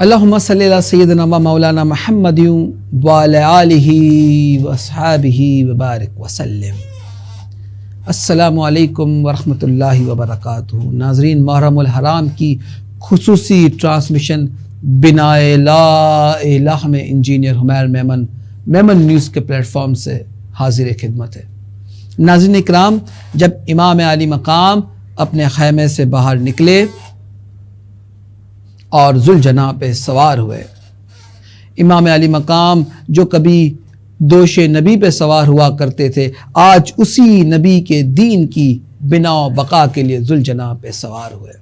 اللہم صلی علی سیدنا و مولانا محمد و علی آلہ و اصحابہ وبارک وسلم۔ السلام علیکم ورحمۃ اللہ وبرکاتہ۔ ناظرین، محرم الحرام کی خصوصی ٹرانسمیشن بنائے لا الہ میں انجینئر حمیر میمن نیوز کے پلیٹ فارم سے حاضر خدمت ہے۔ ناظرین اکرام، جب امام علی مقام اپنے خیمے سے باہر نکلے اور ذوالجناح پہ سوار ہوئے، امام علی مقام جو کبھی دوش نبی پہ سوار ہوا کرتے تھے، آج اسی نبی کے دین کی بنا و بقا کے لیے ذوالجناح پہ سوار ہوئے۔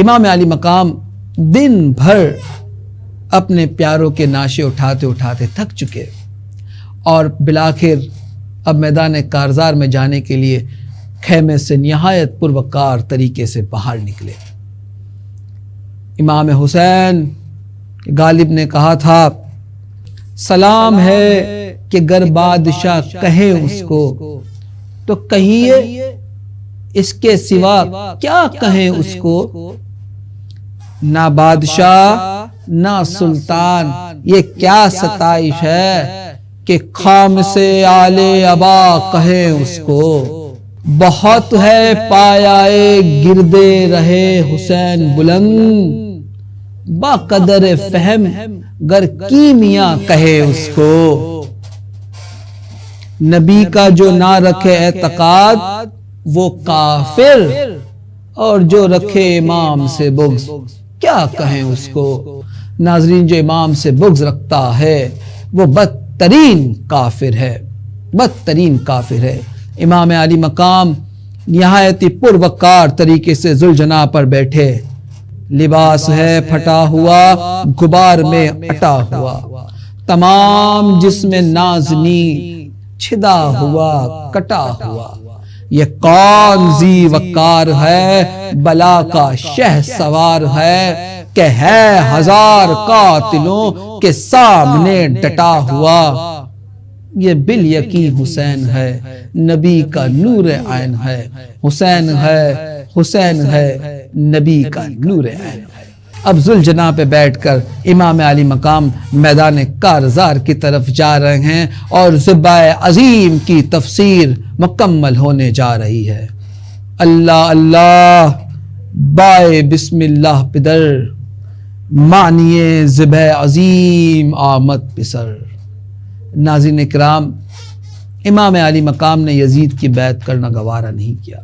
امام علی مقام دن بھر اپنے پیاروں کے ناشے اٹھاتے اٹھاتے تھک چکے اور بالآخر اب میدان کارزار میں جانے کے لیے خیمے سے نہایت پروقار طریقے سے باہر نکلے۔ امام حسین غالب نے کہا تھا، سلام ہے کہ گر بادشاہ کہے اس کو تو کہیے، اس کے سوا کیا کہیں اس کو۔ نہ بادشاہ نہ سلطان، یہ کیا ستائش ہے کہ خام سے آل ابا کہیں اس کو۔ بہت ہے پایائے گردے رہے حسین بلند، با قدر فہم گر کیمیا کہے اس کو۔ نبی کا جو نہ رکھے اعتقاد وہ کافر، اور جو رکھے امام سے بغض کیا کہیں اس کو۔ ناظرین، جو امام سے بغض رکھتا ہے وہ بدترین کافر ہے، بدترین کافر ہے۔ امام علی مقام نہایت پروقار طریقے سے ذوالجناح پر بیٹھے، لباس ہے پھٹا ہوا غبار میں اٹا ہوا، تمام جسم نازنی چھدا ہوا کٹا ہوا۔ یہ کون ذی وقار ہے، بلا کا شہ سوار ہے، کہ ہے ہزار قاتلوں کے سامنے ڈٹا ہوا۔ یہ بالیقین حسین ہے، نبی کا نور عین ہے، حسین ہے، حسین ہے، نبی کا نور عین ہے۔ اب ذوالجناح پہ بیٹھ کر امام علی مقام میدان کارزار کی طرف جا رہے ہیں اور ذبح عظیم کی تفسیر مکمل ہونے جا رہی ہے۔ اللہ اللہ بائے بسم اللہ پدر، معنی ذبح عظیم آمد پسر۔ ناظرین اکرام، امام علی مقام نے یزید کی بیعت کرنا گوارا نہیں کیا۔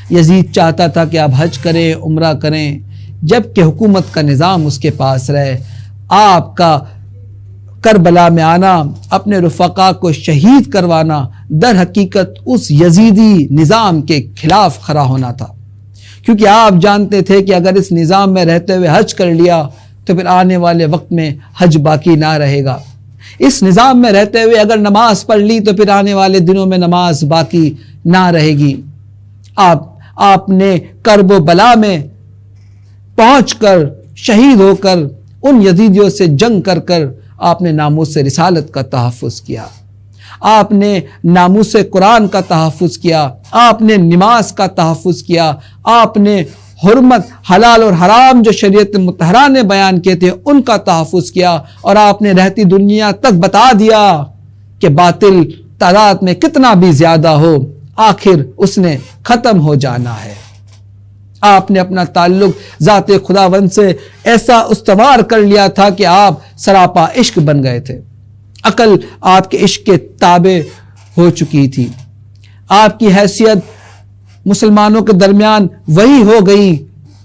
یزید چاہتا تھا کہ آپ حج کریں، عمرہ کریں، جبکہ حکومت کا نظام اس کے پاس رہے۔ آپ کا کربلا میں آنا، اپنے رفقا کو شہید کروانا، در حقیقت اس یزیدی نظام کے خلاف کھڑا ہونا تھا، کیونکہ آپ جانتے تھے کہ اگر اس نظام میں رہتے ہوئے حج کر لیا تو پھر آنے والے وقت میں حج باقی نہ رہے گا۔ اس نظام میں رہتے ہوئے اگر نماز پڑھ لی تو پھر آنے والے دنوں میں نماز باقی نہ رہے گی۔ آپ نے کرب و بلا میں پہنچ کر، شہید ہو کر، ان یزیدیوں سے جنگ کر کر آپ نے ناموس رسالت کا تحفظ کیا، آپ نے ناموس قرآن کا تحفظ کیا، آپ نے نماز کا تحفظ کیا، آپ نے حرمت، حلال اور حرام جو شریعت مطہرہ نے بیان کیے تھے ان کا تحفظ کیا، اور آپ نے رہتی دنیا تک بتا دیا کہ باطل تعداد میں کتنا بھی زیادہ ہو، آخر اس نے ختم ہو جانا ہے۔ آپ نے اپنا تعلق ذات خداوند سے ایسا استوار کر لیا تھا کہ آپ سراپا عشق بن گئے تھے، عقل آپ کے عشق کے تابع ہو چکی تھی، آپ کی حیثیت مسلمانوں کے درمیان وہی ہو گئی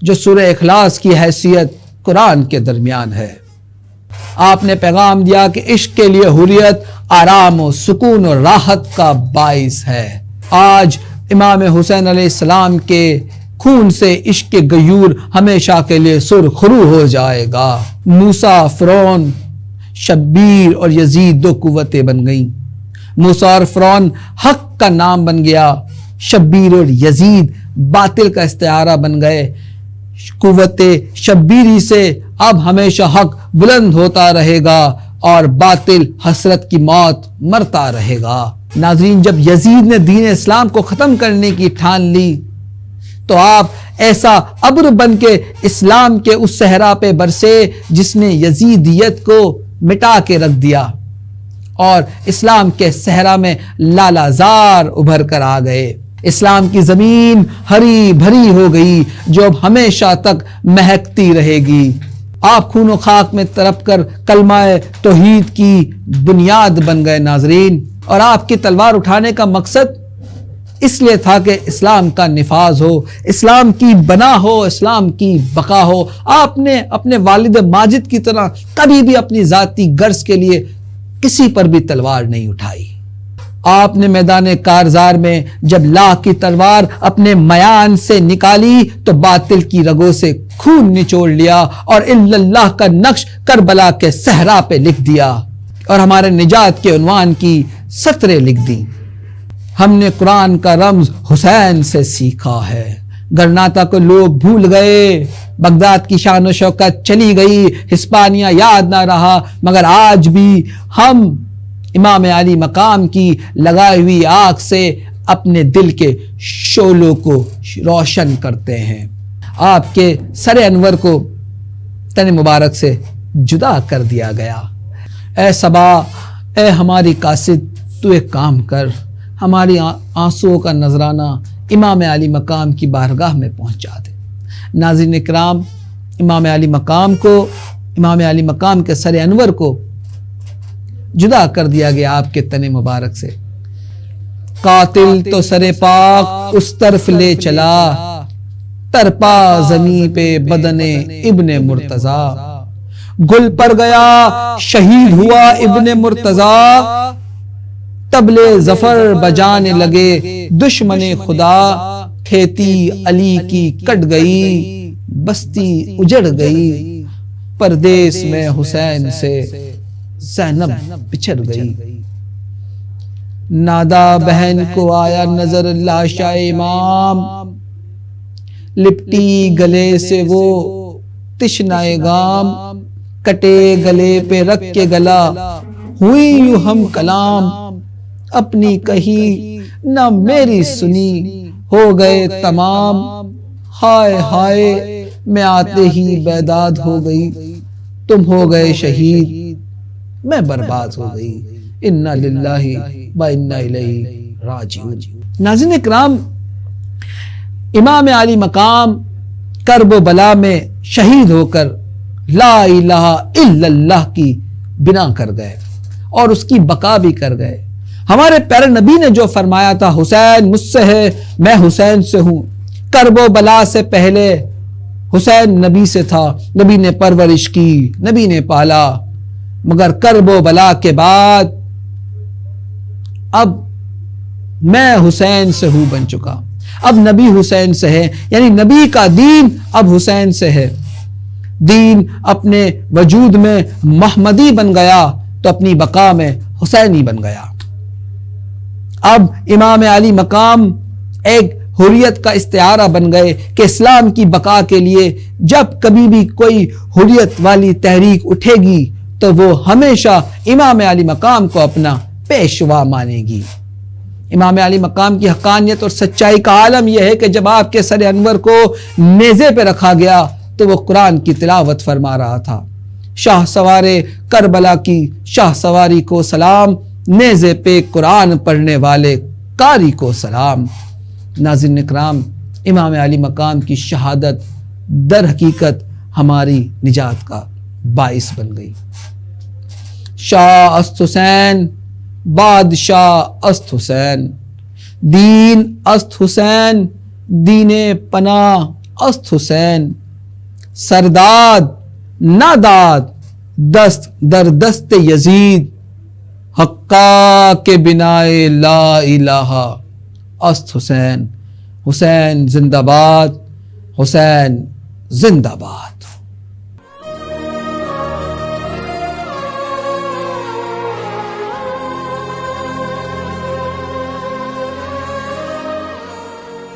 جو سورہ اخلاص کی حیثیت قرآن کے درمیان ہے۔ آپ نے پیغام دیا کہ عشق کے لیے حریت آرام و سکون و راحت کا باعث ہے۔ آج امام حسین علیہ السلام کے خون سے عشق کے غیور ہمیشہ کے لیے سرخرو ہو جائے گا۔ موسیٰ، فرعون، شبیر اور یزید دو قوتیں بن گئیں۔ موسیٰ اور فرعون حق کا نام بن گیا، شبیر اور یزید باطل کا استعارہ بن گئے۔ قوت شبیری سے اب ہمیشہ حق بلند ہوتا رہے گا اور باطل حسرت کی موت مرتا رہے گا۔ ناظرین، جب یزید نے دین اسلام کو ختم کرنے کی ٹھان لی تو آپ ایسا ابر بن کے اسلام کے اس صحرا پہ برسے جس نے یزیدیت کو مٹا کے رکھ دیا، اور اسلام کے صحرا میں لالا زار ابھر کر آ گئے۔ اسلام کی زمین ہری بھری ہو گئی جو اب ہمیشہ تک مہکتی رہے گی۔ آپ خون و خاک میں تڑپ کر کلمہ توحید کی بنیاد بن گئے ناظرین، اور آپ کی تلوار اٹھانے کا مقصد اس لیے تھا کہ اسلام کا نفاذ ہو، اسلام کی بنا ہو، اسلام کی بقا ہو۔ آپ نے اپنے والد ماجد کی طرح کبھی بھی اپنی ذاتی غرض کے لیے کسی پر بھی تلوار نہیں اٹھائی۔ آپ نے میدان کارزار میں جب لا کی تلوار اپنے میان سے نکالی تو باطل کی رگوں سے خون نچوڑ لیا اور اللہ کا نقش کربلا کے صحرا پہ لکھ دیا، اور ہمارے نجات کے عنوان کی سطریں لکھ دی۔ ہم نے قرآن کا رمز حسین سے سیکھا ہے، گرناتا کو لوگ بھول گئے، بغداد کی شان و شوکت چلی گئی، ہسپانیہ یاد نہ رہا، مگر آج بھی ہم امام علی مقام کی لگائی ہوئی آنکھ سے اپنے دل کے شعلوں کو روشن کرتے ہیں۔ آپ کے سر انور کو تن مبارک سے جدا کر دیا گیا۔ اے صبا، اے ہماری قاصد، تو ایک کام کر، ہماری آنسوؤں کا نذرانہ امام علی مقام کی بارگاہ میں پہنچا دے۔ ناظرین اکرام، امام علی مقام کے سر انور کو جدا کر دیا گیا آپ کے تن مبارک سے۔ قاتل تو سر پاک اس طرف لے چلا، ترپا زمین پہ بدن ابن مرتضی، گل پر گیا شہید ہوا ابن مرتضی، طبلِ ظفر بجانے لگے دشمن خدا، کھیتی علی کی کٹ گئی بستی اجڑ گئی، پردیس میں حسین سے زینب بچھڑ گئی۔ نادا بہن کو آیا نظر لاشا امام، لپٹی گلے سے وہ تشنائے گام، کٹے گلے پہ رکھ کے گلا ہوئی یوں ہم کلام، اپنی کہی نہ میری سنی ہو گئے تمام، ہائے ہائے میں آتے ہی بیداد ہو گئی، تم ہو گئے شہید میں برباد ہو گئی، انا للہ و انا الیہ راجعون۔ ناظرین اکرام، امام علی مقام کرب و بلا میں شہید ہو کر لا الہ الا اللہ کی بنا کر گئے اور اس کی بقا بھی کر گئے۔ ہمارے پیارے نبی نے جو فرمایا تھا، حسین مجھ سے ہے میں حسین سے ہوں، کرب و بلا سے پہلے حسین نبی سے تھا، نبی نے پرورش کی، نبی نے پالا، مگر کرب و بلا کے بعد اب میں حسین سے ہوں بن چکا، اب نبی حسین سے ہے، یعنی نبی کا دین اب حسین سے ہے۔ دین اپنے وجود میں محمدی بن گیا تو اپنی بقا میں حسینی بن گیا۔ اب امام علی مقام ایک حریت کا استعارہ بن گئے کہ اسلام کی بقا کے لیے جب کبھی بھی کوئی حریت والی تحریک اٹھے گی تو وہ ہمیشہ امام علی مقام کو اپنا پیشوا مانے گی۔ امام علی مقام کی حقانیت اور سچائی کا عالم یہ ہے کہ جب آپ کے سر انور کو نیزے پہ رکھا گیا تو وہ قرآن کی تلاوت فرما رہا تھا۔ شاہ سوار کربلا کی شاہ سواری کو سلام، نیزے پہ قرآن پڑھنے والے قاری کو سلام۔ ناظرین اکرام، امام علی مقام کی شہادت در حقیقت ہماری نجات کا باعث بن گئی۔ شاہ است حسین، بادشاہ است حسین، دین است حسین، دین پناہ است حسین، سرداد ناداد دست در دست یزید، حقا کے بنائے لا الہ است حسین۔ حسین زندہ باد، حسین زندہ باد۔